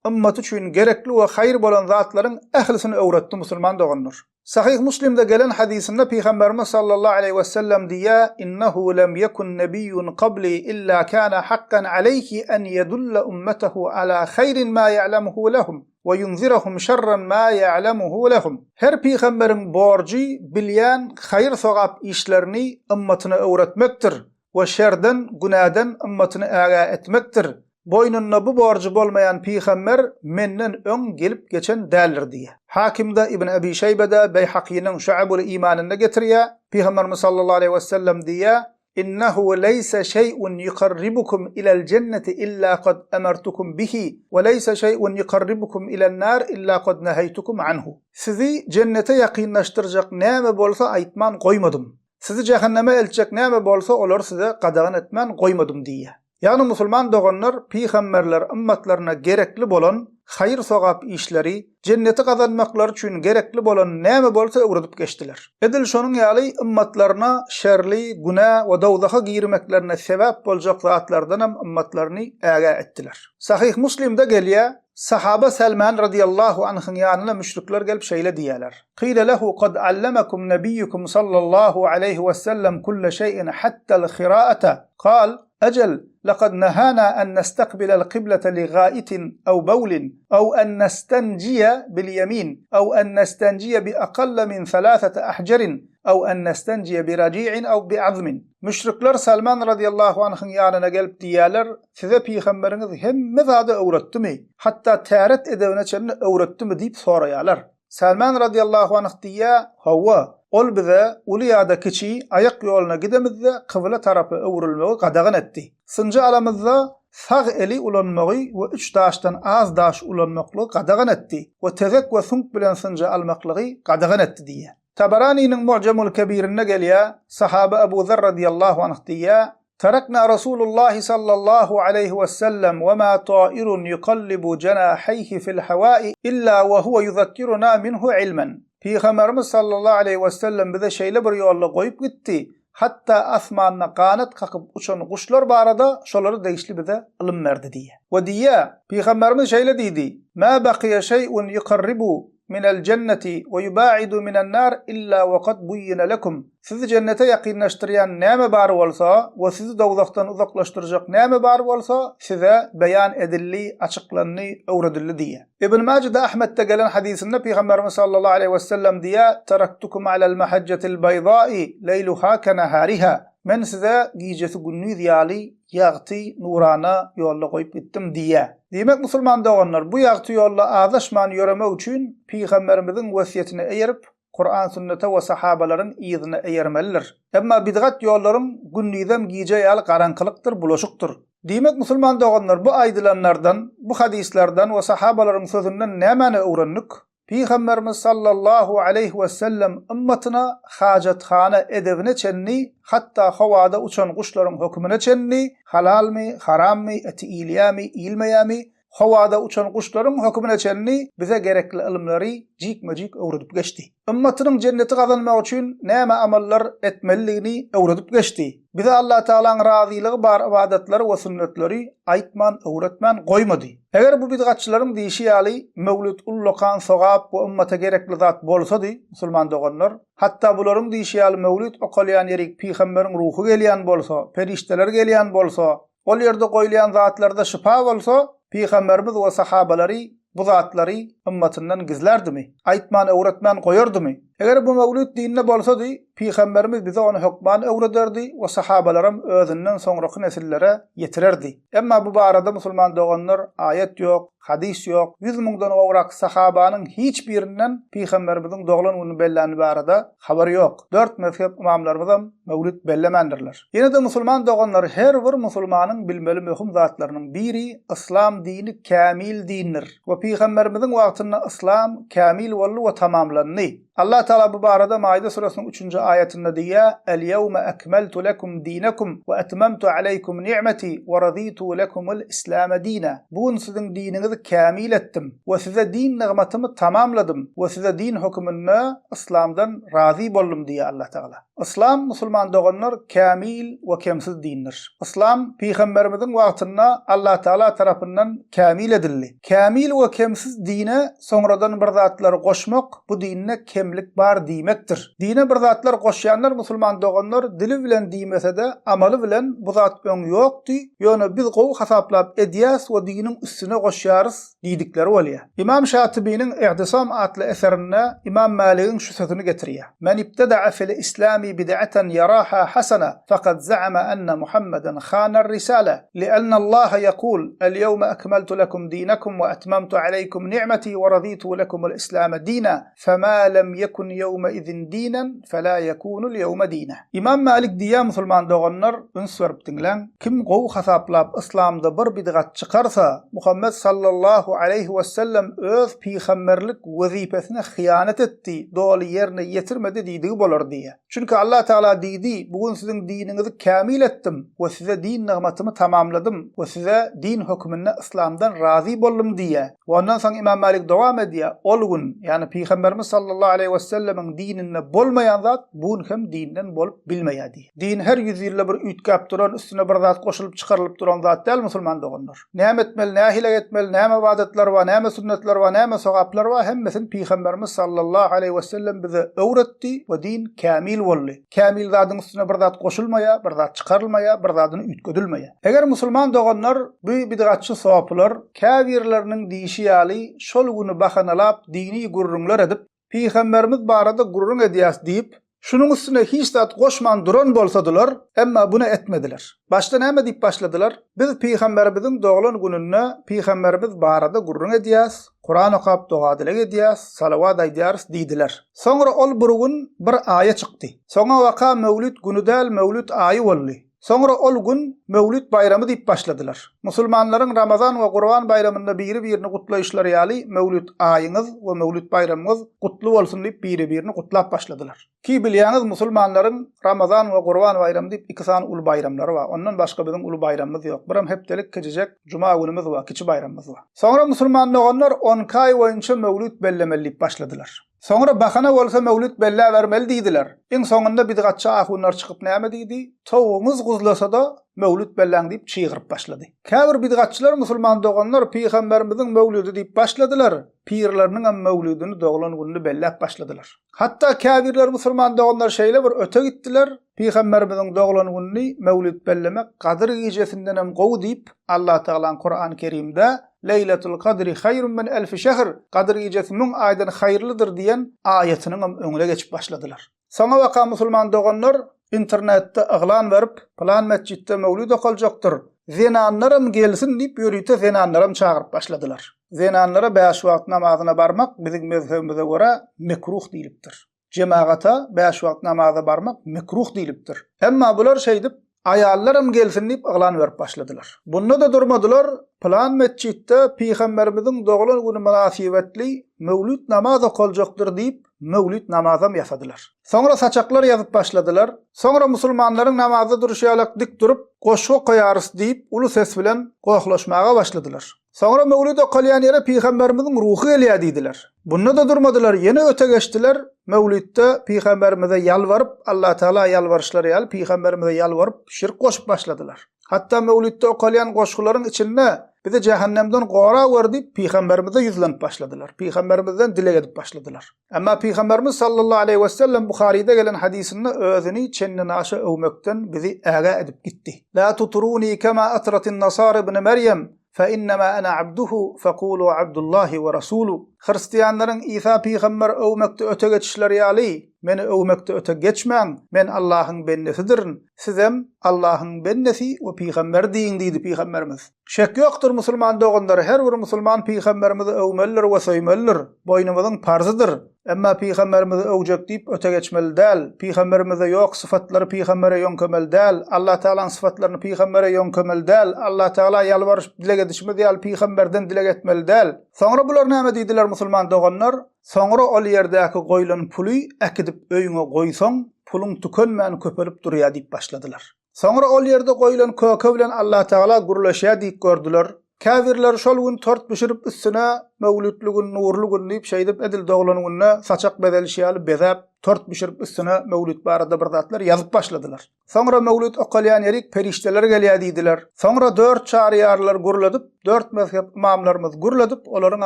ümmet üçin gerekli we haýr bolan zatlaryň ählisini öwretdi musulman doganlar. Sahih Müslim'de gelen hadisinde Peygamberimiz sallallahu aleyhi ve sellem diye innehu lem yekun nebiyyun qabli illa kana hakkan aleyhi en yedulla ummetehu ala hayrin ma ya'lemuhu lehum ve yunzirahum şerran ma ya'lemuhu lehum. Her peygamberin borcu bilyen hayır sogap işlerini ümmetine öğretmektir ve şerden, günadan ümmetine aga etmektir. Boynunna bu borcu bolmayan peygamber menden öň gelip geçen däldir diýe. Hakimde İbn Abi Şeybe'de Beyhakiýiň Şu'abul İmanynda getirýär. Peygamberimiz sallallahu aleyhi ve sellem diýe: "İnnehu leysa şey'un yuqarribukum ila'l cenneti illa qad amartukum bihi ve leysa şey'un yuqarribukum ila'l nar illa qad nahaytukum anhu." Sizi cennete ýakynlaşdyrjak näme bolsa aýtman goýmadym. Sizi jahannama elçek näme bolsa olar size qadagan etmän goýmadym diýe. Yani musulman doganlar peygamberler ümmetlerine gerekli bolan hayır sogap işleri, cenneti kazanmaklary üçin gerekli bolan näme bolsa öwredip geçdiler. Edil şonuň ýaly ümmetlerine şerli, günah we dowzaha girmeklerine sebäp boljak zatlardan hem ümmetlerini äge etdiler. Sahih Müslim'de gelýär, sahaba Salman radiyallahu anhuň ýanyna müşrikler gelip şeýle diýerler. Qila lehu qad allamakum nabiyyukum sallallahu aleyhi ve sellem kulla şey'in hatta al-qira'ata. Qal: "Ajal لقد نهانا أن نستقبل القبلة لغائط أو بول أو أن نستنجي باليمين أو أن نستنجي بأقل من 3 أحجر أو أن نستنجي برجيع أو بعظم." Müşrikler Salman radıyallahu anh'ın yanına gelip diýerler, "Size peygamberiniz hemme zady öwretdimi? Hatta täret edewneçeni öwretdimi?" diýip soraýarlar. Salman radıyallahu anh diýär, "Hawa, ol bize uly ýa-da kiçi ayak ýoluna gidemizde kıbla tarapy öwrülmegi gadagan etdi. Sınjy alamyzda sag eli ulanmagy we 3 daşdan az daş ulanmakly gadagan etdi we tezek we sunk bilen sınjy almaklygy gadagan etdi" diýär. Tabarani'nin Mu'camul Kebirinde gelýär, sahaba Ebu Zer radıyallahu anh diýär, "Tarakna Rasulullah sallallahu aleyhi ve sellem ve ma ta'irun yuqallibu cenahayhi fil hawa'i illa ve huve yuzakkiruna minhu ilmen." Peygamberimiz sallallahu aleyhi ve sellem bize şeýle bir ýolda goýup gitdi. Hatta asmanyna qanat qakyp uçan guşlar barada şolary deýişli bize ilim berdi diýär. We diýär, Peygamberimiz şeýle diýdi: "Ma baqiya şey'un yuqarribu minel cenneti ve yuba'idu minen nar illa ve kad buyyina lekum. Sizi cennete yakınlaştıran näme bar bolsa we sizi dowzakdan uzaklaşdyrjak näme bar bolsa size beyan edilli, açıklanny, öwredilli diye. İbn Majah Ahmed'de gelen hadisinde Peygamberimiz sallallahu aleyhi ve sellem diye taraktukum alel mahajjatil bayda'i leyluha kenahariha. Men size gijesi günnüz ýaly ýagty nurana ýolda goýup gittim diye. Demek musulman doganlar bu ýagty ýolda azaşman ýöremek üçin Peygamberimiziň wesiýetini eýerip Kur'an sünnete we sahabalaryň ýyzyny eýermeliler. Emma bidgat ýollaryň günnüzem gije ýaly garankylykdyr, bulaşykdyr. Demek musulman doganlar bu aýdylanlardan, bu hadislerden we sahabalaryň sözünden nämäni öwrendik? Peygamberimiz sallallahu aleyhi ve sellem ümmetine hajathana edebine çenni, hatta havada uçan kuşların hükmüne çenni, halal mi, haram mi, eti iyliya mi, iyilmeya mi, havada uçan kuşların hükmüne çenni, bize gerekli ilimleri cikmecik öwredip geçti. Ümmetinin cenneti kazanmak için näme amallar etmeliligini öwredip geçti. Bize Allah Taala'nın razılığı bar ibadetleri ve sünnetleri aýtman, öwretmän goýmady. Eger bu bidgatçylaryň diýişi ýaly mevlüt ullukan sogap we ümmete gerekli zat bolsady, musulman doganlar, hatta bularyň diýişi ýaly mevlüt okalýan ýerik peýgamberiň ruhy gelýän bolsa, perişteler gelýän bolsa, ol ýerde goýulýan zatlarda şifa bolsa, Peygamberimiz we sahabalary bu zatlary ümmetinden gizlerdimi? Aýtman, öwretmän goýardymy? Eger bu mevlüt dinine bolsady, Peygamberimiz bize onu hukman öwrederdi we sahabalarym özünden soňraky nesillere ýetirerdi. Emma bu barada musulman doganlar ayet ýok, hadis ýok. 100 000dan gowrak sahabanyň hiç birinden Peygamberimiziň doglangyny bellän barada habar ýok. 4 mezhep imamlarymyzam mevlüt bellemendirler. Ýene de musulman doganlar her bir musulmanyň bilmeli möhüm zatlarynyň biri İslam dini kamil dindir. We Peygamberimiziň wagtynda İslam kamil boldy we tamamlandy. Allah Teala bu barada Maide suresinin 3. ayetinde diye "El-yevme ekmeltu lekum dinakum ve etmemtu aleykum ni'meti ve raditu lekumul İslam dina." Bugün sizin dininizi kamil ettim ve size din nimetimi tamamladım ve size din hükmünü İslam'dan razı boldum diye Allah Teala. İslam musulman doganlar kamil ve kemsiz dindir. İslam Peygamberimizin wagtynda Allah Teala tarapyndan kamil edildi. Kamil we kemsiz dine sonradan bir zatlar goşmak bu dinne kemlik bar diýmekdir. Dine bir zatlar goşýanlar musulman doganlar dili bilen diýmese-de amaly bilen bu zat öň ýokdy. Ýöne biz gowy hasaplap edýäs we diniň üstüne goşýarys diýdikleri bolýar. İmam Şatibi'nin İhtisam adly eserinde İmam Malik'in şu sözünü getirýär. Men ibtada'a fil islami bid'atan yaraha hasana faqad za'ama anna Muhammeden khana ar-risala li'anna Allah yaqul el-yevme ekmeltu lekum dinakum ve etmemtu aleykum ni'meti ve raditu lekumul İslam dina fema lem yekun yevme izin dinen fela yekunul yevme dina. İmam Malik diýär musulman doganlar üns berip dinlen kim gowy hasaplap İslamda bir bidgat çykarsa Muhammed sallallahu aleyhi ve sellem öz peygamberlik wezipesine hıyanet etdi, doly yerine yetirmedi diýdigi bolar diýär. Çünkü Allah Teala diýdi, bugün sizin dininizi kamil ettim ve size din nimetimi tamamladım ve size din hükmüne İslam'dan razı boldum diýär. Ve ondan soň İmam Malik dowam edýär. Ol gün, yani Peygamberimiz sallallahu aleyhi ve sellemin dininde bolmayan zat bugün hem dinden bolup bilmeýärdi. Din her 100 ýylda bir üýtgäp duran, üstüne bir zat goşulyp çykarylyp duran zat däl musulman doganlar. Näme etmeli, nähile etmeli, näme ibadetler we näme sünnetler we näme sogaplar we hemmesini Peygamberimiz sallallahu aleyhi ve sellem bize öwretdi we din kamil boldy. Kamil zadyň üstüne bir zat goşulmaýa, bir zat çykarylmaýa, bir zadyny üýtgedilmeýä. Eger musulman doganlar bu bidgatçy sowaplar kafirleriniň diýişi ýaly şol güni bahanalap dini gurrunlar edip Peygamberimiz barada gurrun edýäs diýip şunun üstüne hiç zat goşman duran bolsadylar, emma bunu etmediler. Başta näme diýip başladylar? Biz Peygamberimiziň doglan gününe Peygamberimiz barada gurrun edýäs, Kur'an okap dogadylak edýäs, salawat aýdýarys diýdiler. Soňra ol bir gün bir aýa çykdy. Soňra waka mevlüt günü däl mevlüt aýy boldy. Soňra ol gün Mevlüt bayramy diýip başladylar. Musulmanlaryň Ramazan we Gurban bayramynda biri-birini gutlaýşlary ýaly Mevlüt aýyňyz we Mevlüt bayramyňyz gutly bolsun diýip biri-birini gutlap başladylar. Ki bilýäňiz musulmanlaryň Ramazan we Gurban bayramy diýip iki san uly bayramlary bar. Ondan başga biziň uly bayramymyz ýok. Biram hepdelik keçecek Juma günümiz bar, kiçi bayramymyz bar. Soňra musulmanlar 10 aý boýunça Mevlüt bellemeli diýip başladylar. Soňra bahana bolsa Mevlüt belle bermeli diýdiler. En soňunda bidgatçy ahunlar çykyp näme diýdi? Towuňyz guzlasa da mevlüt belläň diýip çygyryp başlady. Käbir bidgatçylar musulman doganlar peýgamberimiziň mevlüdi diýip başladylar. Pirleriniň hem mevlüdini doglan gününi belläp başladylar. Hatta käbirler musulman doganlar şeýle bir öte gitdiler. Peýgamberimiziň doglan gününi mevlüt bellemek Kadir gecesinden hem gowy diýip Allah Taala Kur'an-ı Kerimde Leyletul Kadri hayrun min elf şehr, Kadir gecesi müň aýdan haýrlydyr diýen aýatynyň hem öňüne geçip başladylar. Soňa waka musulman doganlar internetde yglan berip, plan mesjidde mevlüd okaljakdyr. Zenanlaram gelsin diýip ýörüýte zenanlaram çagyryp başladylar. Zenanlara 5 wagt namazyna barmak biziň mezhebimize görä mekruh diýilipdir. Cemaata 5 wagt namaza barmak mekruh diýilipdir. Emma bular şeýdip aýallaram gelsin diýip yglan berip başladylar. Bunda da durmadylar. Plan mesjidde Peýgamberimiziň doglan güni münasibetli mevlüd namaz okaljakdyr diýip mevlüd namazam ýasadylar. Soňra saçaklar ýazyp başladylar. Soňra musulmanlaryň namazda duruşýalak dik durup goşgo goýarys diýip uly ses bilen goýulaşmaga başladylar. Soňra mevlüd okalýan ýere Peýgamberimiziň ruhy gelýär diýdiler. Bunda da durmadylar, ýene öte geçdiler. Mevlütde Peýgamberimize ýalwaryp, Allah Taala ýalwaryşlary ýaly Peýgamberimize ýalwaryp şirk goşup başladylar. Hatta mevlütde okalýan goşgularyň içinde bize cehennemden gora verdi Peýgamberimize ýüzlenip başladylar. Peýgamberimizden dile edip başladylar. Amma Peýgamberimiz sallallahu aleyhi ve sellem Buhari'de gelen hadisinde özüni çennine aşa övmekten bizi äge edip gitti. La tuturuni kema atratin nasara ibn Meryem فإنما أنا عبده فقولوا عبد الله ورسوله. Hristiyanların İsa Peýgamber övmekde öte geçişleri ýaly, meni övmekde öte geçmäň, men Allahyň bendesidirin. Sizem Allahyň bendesi we Peýgamber diýin diýdi Peýgamberimiz. Şek ýokdur musulman doganlar, her bir musulman Peýgamberimizi övmelidir we söýmelidir. Boynumyzyň parzydyr. Emma Peýgamberimizi övjek diýip öte geçmeli däl. Peýgamberimize ýok syfatlary Peýgambere ýönkemeli däl. Allah Taalaň syfatlaryny Peýgambere ýönkemeli däl. Allah Taala ýalwaryş dile edişmi diýil Peýgamberden dile etmeli däl. Soňra bular näme diýdiler musulman doganlar? Soňra ol ýerdäki goýlan puly äkidip öýüňe goýsaň, puluň tükenmän köpelip durýar diýip başladylar. Soňra ol ýerde goýlan köke bilen Allah Taala gurlaşýar diýip gördüler. Käbirler şol gün tort bişirip üstüne mevlütlügün, nurlugün diýip şeýdip edil doglanyňyna saçak bedelşýaly bezäp tort bişirip üstüne mevlüt barada bir zatlar ýazyp başladylar. Soňra mevlüt okalýan ýerik perişteler gelýär diýdiler. Soňra 4 çarýarlar gurladyp, 4 mezhep imamlarymyz gurladyp, olaryň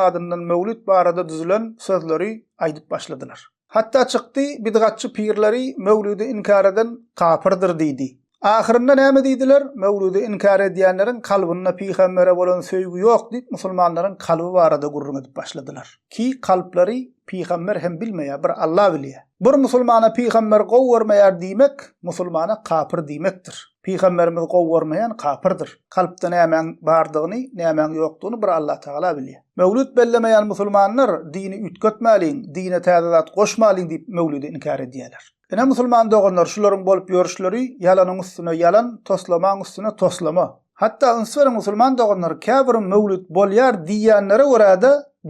adyndan mevlüt barada düzülen sözleri aýdyp başladylar. Hatta çykdy bidgatçy pirleri mevlüdi inkar eden kafirdir diýdi. Ahirinde näme diýdiler? Mevlüdi inkar edýänleriň kalbyna Peýgambere bolan söýgü ýok diýip musulmanlaryň kalby barada gurrun edip başladylar. Ki kalplary Peýgamber hem bilmeýär, bir Allah bilýär. Bir musulmana Peýgamber gowy bermeýär diýmek, musulmana kafir diýmekdir. Peýgamberimiz gowy bermeýän kafirdir. Kalpda näme bardygyny, näme ýokdugyny bir Allah Taala bilýär. Mevlüt bellemeýän musulmanlar dini ütgetmäliň, dine täzat goşmalyň diýip mevlüdi inkar edýärler. Ene musulman doganlar şularyň bolup ýörüşleri ýalanyň üstüne ýalan, toslamaň üstüne toslama. Hatta ınsver musulman doganlar käbir mevlüt bolýar diýýänlere görä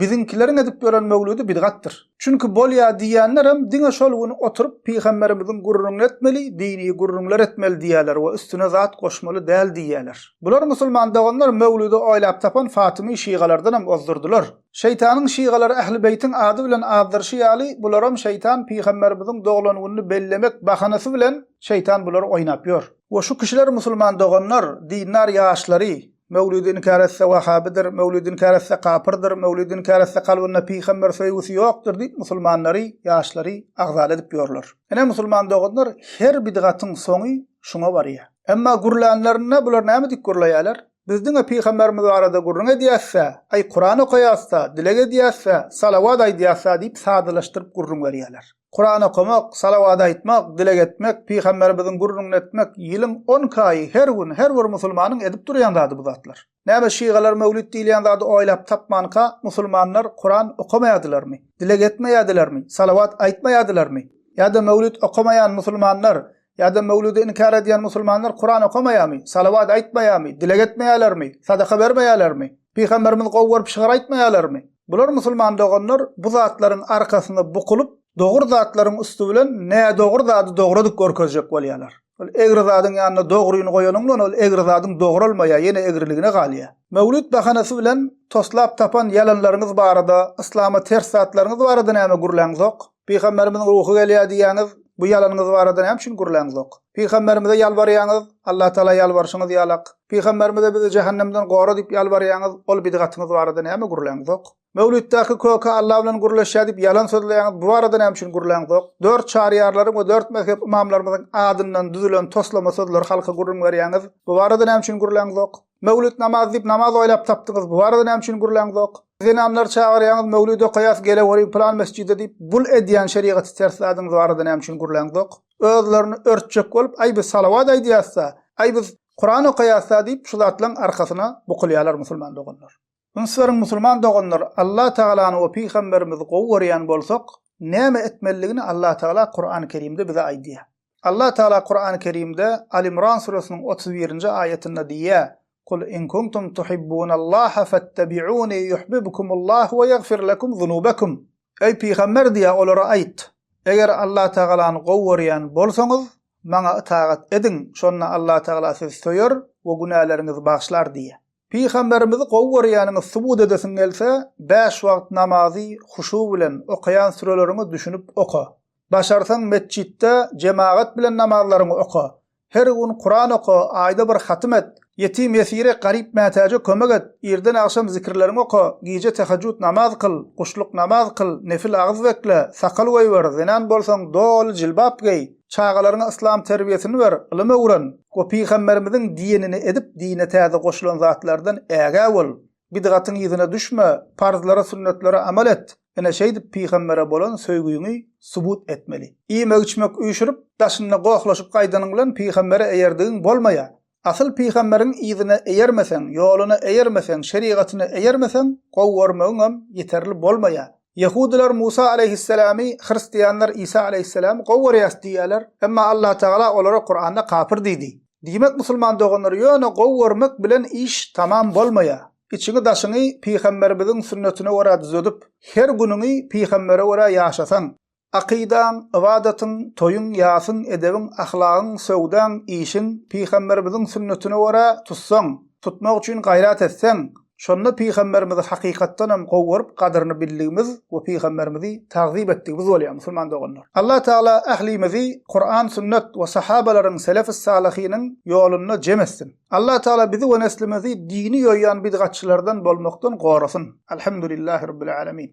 bizinkileriň edip gören mevlüdi bidgatdyr. Çünki bolýar diýýänler hem diňe şol güni oturup Peýgamberimiziň gurrunly etmeli, dini gurrunlar etmeli diýerler we üstüne zat goşmaly däl diýerler. Bular musulman doganlar mevlüdi oýlap tapan Fatymy şiýgalardan hem ozdurdular. Şeytanyň şiýgalary Ähli Beytiň ady bilen azdyrşy ýaly bularam şeytan Peýgamberimiziň doglanyny bellemek bahanasy bilen şeytan bular oýnap ýör. We şu kişiler musulman doganlar, dinlar ýaşlary mevlüdi inkar etse Wahabidir, mevlüdi inkar etse kafirdir, mevlüdi inkar etse kalbyna Peýgamber söýgüsi ýokdur diýip musulmanlary, ýaşlary agzal edip ýörler. Ene musulman doganlar her bidgatyň soňy şuňa barýar. Emma gurlanlaryna bular näme diýip gurlaýarlar? Bizdiň Peýgamberimiz arada gurrun edýärse, ay Kur'an okaýarsa, dilege edýärse, salawat aýdýärsa diýip sadalaşdyryp gurrun berýärler. Kur'an okumak, salawat aýtmak, dilege etmek, Peýgamberimiziň gurrun etmek ýylyň 10 kaý her gün her bir musulmanyň edip durýan zady bu zatlar. Näme şiýgalar mevlüt diýilýän zady oýlap tapmanka musulmanlar Kur'an okamaýadylarmy? Dilege etmeýädilermi? Salawat aýtmaýadylarmy? Ýa-da mevlüt okamaýan musulmanlar ýa-da mevlüdi inkar edýän musulmanlar Kur'an okamaýarmy? Salawat aýtmaýarmy? Dilege etmeýärlermi? Sadaka bermeýärlermi? Peýgamberimiz gowy berip şygar aýtmaýarlarmy? Bular musulman doganlar bu zatlaryň arkasyna bukulup dogry zatlaryň üstü bilen näme dogry zady dogradyk görkezjek bolýarlar. Ol egri zadyň ýanyna dogryny goýanyň bilen ol egri zadyň dogry olmaýar, ýene egriligine galýar. Mevlüt bahanasy bilen toslap tapan ýalanlaryňyz barada, islama ters zatlaryňyz barada näme gurlaňyz ok? Peýgamberimiziň ruhy gelýär diýäňiz, Bu yalanınız baradan hem şun gurlaňyz. Peygamberimize ýalbarýaňyz, Allah Taala ýalbarşyňyz ýalak. Peygamberimize bizi cehennemden gora diýip ýalbarýaňyz, ol bidatyňyz baradan hem gurlaňyz. Mevlütdäki köke Allah bilen gurlaşýar diýip ýalan sözleýäňiz, bu baradan hem şun gurlaňyz. 4 şariýarlaryň we 4 mezhep imamlarynyň adyndan düzülen toslama sözler halka gurrun berýäňiz, bu baradan hem şun gurlaňyz. Mevlüt namaz diýip namaz oýlap tapdyňyz, bu baradan hem şun gurlaňyz. Zenamlar çağırýaňyz, mevlüde goýas gele wori plan mescide diýip bul edýän şeriaty tersladyňyz, bu baradan hem şun gurlaňyz. Özlerini örtjek bolup, ay biz salavat aýdýarsa, ay biz Kur'an okuyasa diýip şu zatlaryň arkasyna bukylýarlar musulman doganlar. Ünsüriň musulman doganlar Allah Taalany we Peygamberimizi gowwarýan bolsak, näme etmeligini Allah Taala Kur'an-ı Kerimde bize aýdýar. Allah Taala Kur'an-ı Kerimde Al-İmran suresiniň 31-nji aýatynda diýär: "Kul in kuntum tuhibbunallaha fattabi'uni yuhibbukumullah we yaghfir lakum zunubakum." Ey Peygamber diýär olara aýt: Eger Allah Taalany gowwarýan bolsaňyz, maňa itaat edin, şonna Allah Taala sizi söýer we günahlarynızı bağışlar diýär. Peygamberimizi gowwarýanyňyz subut edesin gelse, 5 wagt namazy huşu bilen okaýan sürelerini düşünüp oka. Başarsaň mescitde jemaat bilen namazlaryny oka. Her gün Kur'an oka, aýda bir hatim et. Yetim yesire garip mätäje kömek et. Irden akşam zikirlerini oka, gije tahajjud namaz kıl, kuşluk namaz kıl, nefil ağız bekle, sakal goýber, zenan bolsaň dol jilbap gey. Çağalaryna islam terbiýesini ber, ilim öwren. O Peygamberimiziň dinini edip dine täze goşulan zatlardan äge bol. Bidgatyň ýüzüne düşme, farzlara, sünnetlere amal et. Ene şeýdi Peygambere bolan söýgüňi subut etmeli. Iýmek içmek üýşürip, daşyna goklaşyp gaýdanyň bilen Peygambere eýerdigiň bolmaýa. Asıl Peygamberiň ýüzüne eýermesen, ýoluna eýermesen, şeriatyna eýermesen, gowwarmagyň hem ýeterli bolmaýa. Yahudiler Musa aleyhisselami, Hristiyanlar İsa aleyhisselam gowwarýas diýerler, emma Allah Taala olara Kur'anda kafir diýdi. Diýmek musulman doganlar ýöne gowwarmak bilen iş tamam bolmaýa. İçini daşyny Peygamberimiziň sünnetine wara düzedip, her günüňi Peygambere wara ýaşasan, aqidan, ibadatyň, toyun, ýasyň, edebiň, ahlagyň, söwdan, işin Peygamberimiziň sünnetine wara tutsaň, tutmak üçin gaýrat etsen, şonda Peygamberimizi hakykatdan hem gowwaryp gadyryny bildigimiz we Peygamberimizi tagzip etdigimiz bolýar musulman doganlar. Allah Taala ählimizi Kur'an, sünnet we sahabalaryň selef-i salihiniň ýoluna jemessin. Allah Taala bizi we neslimizi dini ýoýan bidgatçylardan bolmakdan gorasyn. Alhamdulillahi rabbil alamin.